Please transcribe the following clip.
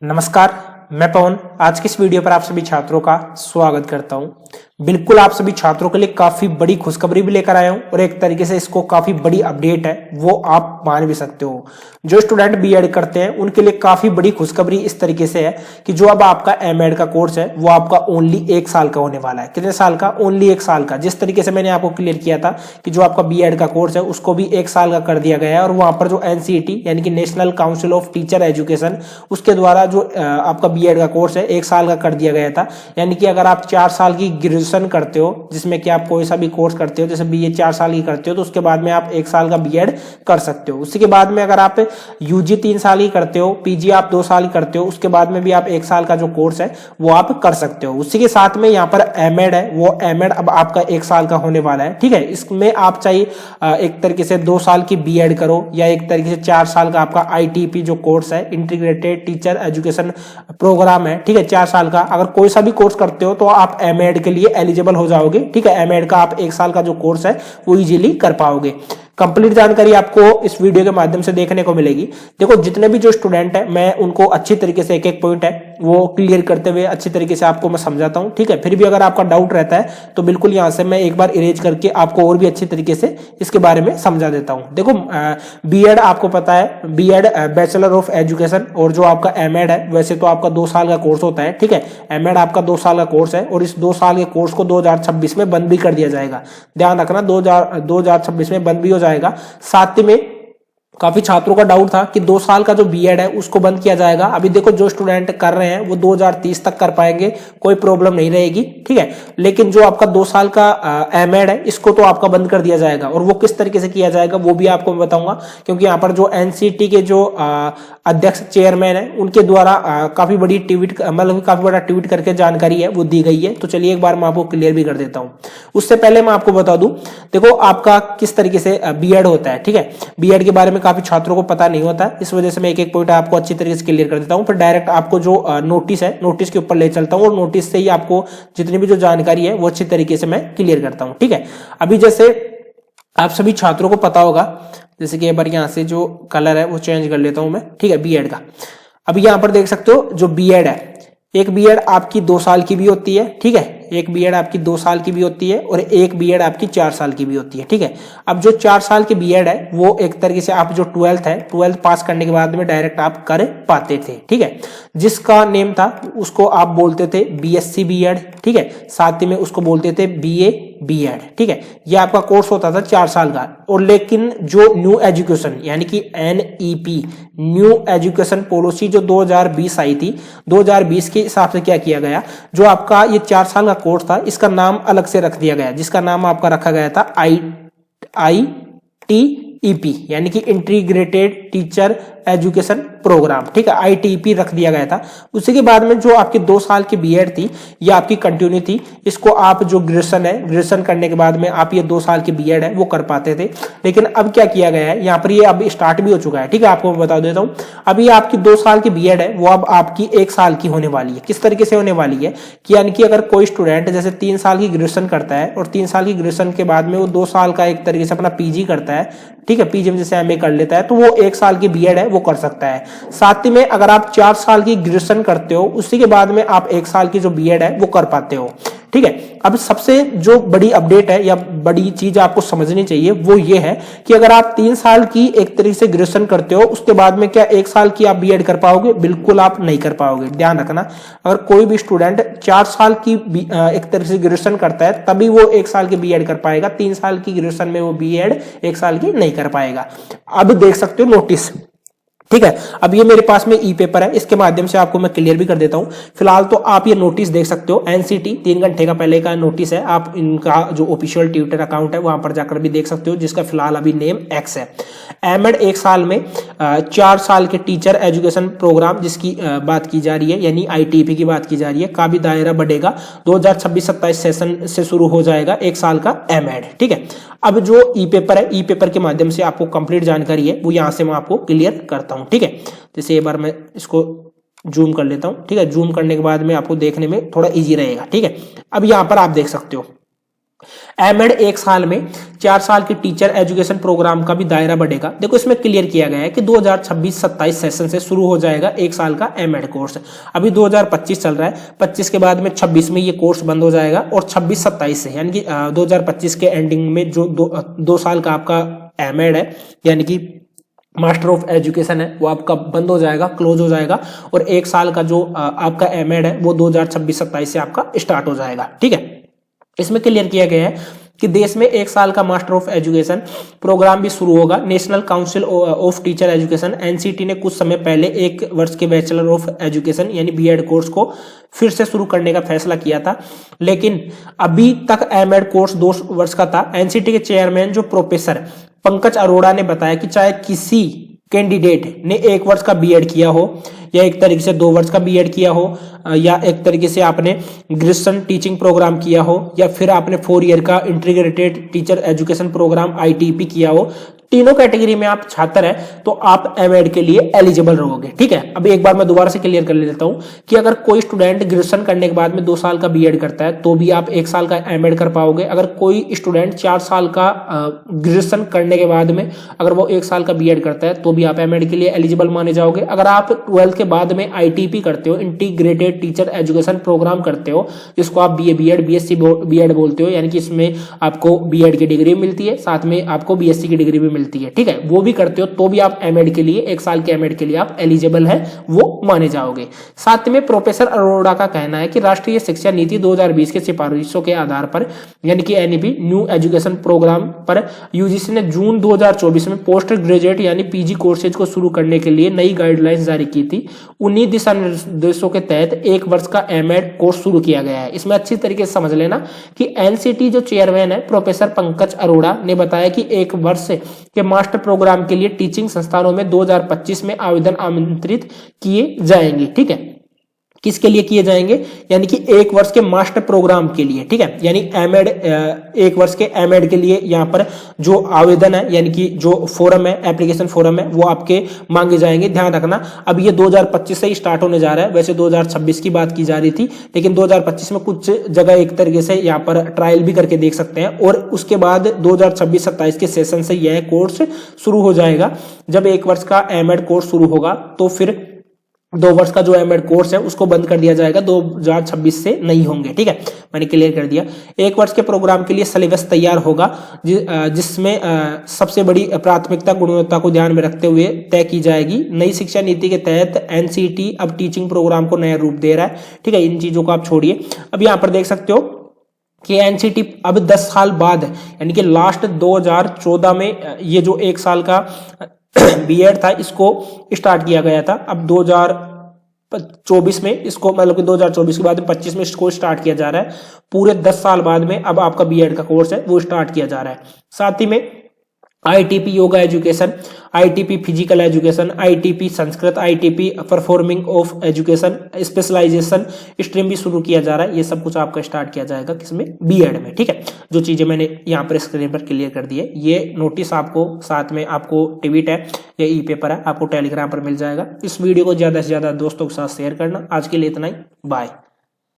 नमस्कार, मैं पवन। आज की इस वीडियो पर आप सभी छात्रों का स्वागत करता हूं। बिल्कुल आप सभी छात्रों के लिए काफी बड़ी खुशखबरी भी लेकर आया हूं और एक तरीके से इसको काफी बड़ी अपडेट है, वो आप मान भी सकते हो। जो स्टूडेंट बीएड करते हैं उनके लिए काफी बड़ी खुशखबरी इस तरीके से है कि जो अब आपका एमएड का कोर्स है वो आपका ओनली 1 साल का होने वाला है। कितने साल का? ओनली 1 साल का। जिस तरीके से मैंने आपको क्लियर किया था कि जो आपका बीएड का कोर्स है उसको भी 1 साल का कर दिया गया है और वहां पर जो एनसीईटी यानी कि national council of teacher education उसके द्वारा जो आपका बीएड का कोर्स है 1 साल का कर दिया गया था। यानी कि अगर आप 4 साल की ग्रेजुएशन करते हो, जिसमें कि आप कोई सा भी कोर्स करते हो, जैसे बीए 4 साल की करते हो तो उसके बाद में आप 1 साल का बीएड कर सकते हो। उसी के बाद में अगर आप यूजी 3 साल की करते हो, पीजी आप 2 साल की करते हो, उसके बाद में भी आप 1 साल का जो कोर्स है वो आप कर सकते हो। उसी के साथ में यहाँ पर एमएड है, वो एमएड अब आपका 1 साल का होने वाला है। ठीक है, इसमें आप चाहिए एक तरीके से 2 साल की बीएड करो या एक तरीके से 4 साल का आपका आईटीपी जो कोर्स है, इंटीग्रेटेड टीचर एजुकेशन प्रोग्राम है। ठीक है, 4 साल का अगर कोई सा भी कोर्स करते हो तो आप एमएड के लिए एलिजिबल हो जाओगे। ठीक है, एमएड का आप 1 साल का जो कोर्स है वो इजीली कर पाओगे। कंप्लीट जानकारी आपको इस वीडियो के माध्यम से देखने को मिलेगी। देखो, जितने भी जो स्टूडेंट है मैं उनको अच्छी तरीके से एक एक पॉइंट है वो क्लियर करते हुए अच्छी तरीके से आपको मैं समझाता हूं। ठीक है, फिर भी अगर आपका डाउट रहता है तो बिल्कुल यहां से मैं एक बार इरेज करके आपको और भी अच्छी तरीके से इसके बारे में समझा देता हूं। देखो, बीएड आपको पता है, बीएड बैचलर ऑफ एजुकेशन, और जो आपका एमएड है वैसे तो आपका 2 साल का कोर्स होता है। ठीक है, एमएड आपका 2 साल का कोर्स है और इस 2 साल के कोर्स को 2026 में बंद भी कर दिया जाएगा। ध्यान रखना, 2026 में बंद भी हो जाएगा। साथ में काफी छात्रों का डाउट था कि 2 साल का जो बीएड है उसको बंद किया जाएगा। अभी देखो, जो स्टूडेंट कर रहे हैं वो 2030 तक कर पाएंगे, कोई प्रॉब्लम नहीं रहेगी। ठीक है, लेकिन जो आपका 2 साल का एमएड है इसको तो आपका बंद कर दिया जाएगा। और वो किस तरीके से किया जाएगा वो भी आपको मैं बताऊंगा, क्योंकि यहाँ पर जो एनसीटी के जो अध्यक्ष चेयरमैन है उनके द्वारा काफी बड़ी ट्वीट, मतलब काफी बड़ा ट्वीट करके जानकारी है वो दी गई है। तो चलिए एक बार मैं आपको क्लियर भी कर देता हूं। उससे पहले मैं आपको बता दूं, देखो आपका किस तरीके से बीएड होता है। ठीक है, बीएड के बारे में काफी छात्रों को पता नहीं होता, इस वजह से मैं एक एक पॉइंट आपको अच्छी तरीके से क्लियर कर देता हूं। फिर डायरेक्ट आपको जो नोटिस है नोटिस के ऊपर ले चलता हूं और नोटिस से ही आपको जितनी भी जो जानकारी है वो अच्छी तरीके से मैं क्लियर करता हूं। ठीक है, अभी जैसे आप सभी छात्रों को पता होगा, जैसे कि एक बार यहां से जो कलर है वो चेंज कर लेता हूं मैं। ठीक है, बीएड का अभी यहां पर देख सकते हो जो बीएड है, एक बीएड आपकी 2 साल की भी होती है। ठीक है, एक बीएड आपकी 2 साल की भी होती है और एक बीएड आपकी 4 साल की भी होती है। ठीक है, अब जो 4 साल की बीएड है वो एक तरीके से आप जो 12th है, 12th पास करने के बाद में डायरेक्ट आप कर पाते थे। ठीक है, जिसका नेम था उसको आप बोलते थे बीएससी बीएड। ठीक है, साथ ही में उसको बोलते थे बीए बीएड। ठीक है, ये आपका कोर्स होता था 4 साल का। और लेकिन जो न्यू एजुकेशन यानी कि एनईपी, न्यू एजुकेशन पॉलिसी जो 2020 आई थी, 2020 के हिसाब से क्या किया गया, जो आपका ये 4 साल का कोर्स था इसका नाम अलग से रख दिया गया, जिसका नाम आपका रखा गया था आईटीईपी यानी कि इंटीग्रेटेड टीचर एजुकेशन प्रोग्राम। ठीक है, आईटीईपी रख दिया गया था। उसी के बाद में जो आपकी 2 साल की बीएड थी ये आपकी कंटिन्यू थी। इसको आप जो ग्रेजुएशन है, ग्रेजुएशन करने के बाद में आप ये 2 साल की बीएड है वो कर पाते थे। लेकिन अब क्या किया गया है, यहाँ पर ये अब स्टार्ट भी हो चुका है। ठीक है, आपको मैं बता देता हूँ, अभी आपकी 2 साल की बीएड है वो अब आपकी 1 साल की होने वाली है। किस तरीके से होने वाली है कि यानी कि अगर कोई स्टूडेंट जैसे 3 साल की ग्रेजुएशन करता है और 3 साल की ग्रेजुएशन के बाद में वो 2 साल का एक तरीके से अपना पीजी करता है। ठीक है, पीजी में जैसे एमए कर लेता है तो वो 1 साल की बीएड है वो कर सकता है। साथ ही में अगर आप 4 साल की ग्रेजुएशन करते हो उसी के बाद में आप 1 साल की जो बीएड है वो कर पाते हो। ठीक है, अब सबसे जो बड़ी अपडेट है या बड़ी चीज आपको समझनी चाहिए वो ये है कि अगर आप 3 साल की एक तरीके से ग्रेजुएशन करते हो उसके बाद में क्या 1 साल की आप बीएड कर पाओगे? बिल्कुल आप नहीं कर पाओगे। ध्यान रखना, अगर कोई भी स्टूडेंट 4 साल की एक तरीके से ग्रेजुएशन करता है तभी वो 1 साल की बीएड कर पाएगा। 3 साल की ग्रेजुएशन में वो बीएड 1 साल की नहीं कर पाएगा। अब देख सकते हो नोटिस। ठीक है, अब ये मेरे पास में ई पेपर है, इसके माध्यम से आपको मैं क्लियर भी कर देता हूं। फिलहाल तो आप ये नोटिस देख सकते हो, एनसीटी 3 घंटे का पहले का नोटिस है। आप इनका जो ऑफिशियल ट्विटर अकाउंट है वहां पर जाकर भी देख सकते हो, जिसका फिलहाल अभी नेम एक्स है। एमएड 1 साल में 4 साल के टीचर एजुकेशन प्रोग्राम जिसकी बात की जा रही है, यानी आईटीपी की बात की जा रही है, का भी दायरा बढ़ेगा। 2026-27 सेशन से शुरू हो जाएगा 1 साल का एमएड। ठीक है, अब जो ई पेपर है, ई पेपर के माध्यम से आपको कंप्लीट जानकारी है वो यहां से मैं आपको क्लियर करता हूं। ठीक है, जैसे एक बार मैं इसको जूम कर लेता हूं। ठीक है, जूम करने के बाद में आपको देखने में थोड़ा इजी रहेगा। ठीक है, अब यहां पर आप देख सकते हो एमएड एक साल में 4 साल की टीचर एजुकेशन प्रोग्राम का भी दायरा बढ़ेगा। देखो इसमें क्लियर किया गया है कि 2026-27 सेशन से शुरू हो जाएगा एक साल का एमएड कोर्स। अभी 2025 चल रहा है, 25 के बाद में 26 में ये कोर्स बंद हो जाएगा और 26-27 से यानी कि 2025 के एंडिंग में जो 2 साल का आपका एमएड है यानी कि मास्टर ऑफ एजुकेशन है वो आपका बंद हो जाएगा, क्लोज हो जाएगा और एक साल का जो आपका एमएड है वो 2026-27 से आपका स्टार्ट हो जाएगा। ठीक है, इसमें क्लियर किया गया है कि देश में एक साल का मास्टर ऑफ एजुकेशन प्रोग्राम भी शुरू होगा। National council of teacher education NCT ने कुछ समय पहले 1 वर्ष के बैचलर ऑफ एजुकेशन यानी बीएड कोर्स को फिर से शुरू करने का फैसला किया था, लेकिन अभी तक एमएड कोर्स 2 वर्ष का था। एनसीटी के चेयरमैन जो प्रोफेसर पंकज अरोड़ा ने बताया कि चाहे किसी कैंडिडेट ने 1 वर्ष का बीएड किया हो या एक तरीके से 2 वर्ष का बीएड किया हो या एक तरीके से आपने ग्रेजुएशन टीचिंग प्रोग्राम किया हो या फिर आपने 4 ईयर का integrated teacher education programme ITP किया हो, तीनों कैटेगरी में आप छात्र हैं तो आप एमएड के लिए एलिजिबल रहोगे। ठीक है, अभी एक बार मैं दोबारा से क्लियर कर लेता हूं कि अगर कोई स्टूडेंट ग्रेजुएशन करने के बाद में 2 साल का बीएड करता है तो भी आप 1 साल का एमएड कर पाओगे। अगर कोई स्टूडेंट 4 साल का ग्रेजुएशन करने के बाद में अगर वो 1 साल का बीएड करता है तो भी आप एमएड के लिए एलिजिबल माने जाओगे। अगर आप 12th के बाद में आईटीपी करते हो, इंटीग्रेटेड टीचर एजुकेशन प्रोग्राम करते हो, जिसको आप बीए बीएड बीएससी बीएड बोलते हो, यानी कि इसमें आपको बीएड की डिग्री मिलती है, साथ में आपको बीएससी की डिग्री भी मिलती है। ठीक है, वो भी करते हो तो भी आप एमएड के लिए 1 साल के एमएड के लिए आप एलिजिबल है, वो माने जाओगे। साथ में प्रोफेसर अरोड़ा का कहना है कि राष्ट्रीय शिक्षा नीति 2020 के सिफारिशों के आधार पर यानी कि एनईपी न्यू एजुकेशन प्रोग्राम पर यूजीसी ने जून 2024 में पोस्ट ग्रेजुएट यानी पीजी कोर्सेज को शुरू करने के लिए नई गाइडलाइंस जारी की थी। उन्हीं दिशा निर्देशों के तहत 1 वर्ष का एमएड कोर्स शुरू किया गया है। इसमें अच्छी तरीके से समझ लेना कि एनसीटी जो चेयरमैन है प्रोफेसर पंकज अरोड़ा ने बताया कि 1 वर्ष के मास्टर प्रोग्राम के लिए टीचिंग संस्थानों में 2025 में आवेदन आमंत्रित किए जाएंगे। ठीक है, किसके लिए किए जाएंगे, यानी कि 1 वर्ष के मास्टर प्रोग्राम के लिए। ठीक है, यानी एमएड 1 वर्ष के एमएड के लिए यहाँ पर जो आवेदन है यानी कि जो फोरम है, एप्लीकेशन फोरम है, वो आपके मांगे जाएंगे। ध्यान रखना, अब ये 2025 से ही स्टार्ट होने जा रहा है। वैसे 2026 की बात की जा रही थी, लेकिन 2025 में कुछ जगह एक तरीके से यहाँ पर ट्रायल भी करके देख सकते हैं और उसके बाद 2026-27 के सेशन से यह कोर्स शुरू हो जाएगा। जब 1 वर्ष का एमएड कोर्स शुरू होगा तो फिर 2 वर्ष का जो एमएड कोर्स है उसको बंद कर दिया जाएगा, 2026 से नहीं होंगे। ठीक है, मैंने क्लियर कर दिया। 1 वर्ष के प्रोग्राम के लिए सिलेबस तैयार होगा जिसमें सबसे बड़ी प्राथमिकता गुणवत्ता को ध्यान में रखते हुए तय की जाएगी। नई शिक्षा नीति के तहत एनसीटी अब टीचिंग प्रोग्राम को नया रूप दे रहा है। ठीक है, इन चीजों को आप छोड़िए। अब यहाँ पर देख सकते हो कि एनसीटी अब 10 साल बाद यानी कि लास्ट 2014 में ये जो 1 साल का बीएड था इसको स्टार्ट किया गया था। अब 2024 में इसको मतलब कि 2024 के बाद में 25 में इसको स्टार्ट किया जा रहा है। पूरे 10 साल बाद में अब आपका बीएड का कोर्स है वो स्टार्ट किया जा रहा है। साथ ही में ITP yoga education, ITP physical education, ITP Sanskrit, ITP performing of education specialisation stream भी शुरू किया जा रहा है। ये सब कुछ आपका स्टार्ट किया जाएगा किसमें, बीएड में। ठीक है, जो चीजें मैंने यहाँ पर स्क्रीन पर क्लियर कर दी है, ये नोटिस आपको साथ में आपको ट्वीट है या ई पेपर है आपको टेलीग्राम पर मिल जाएगा। इस वीडियो को ज्यादा से ज्यादा दोस्तों के साथ शेयर करना। आज के लिए इतना ही, बाय।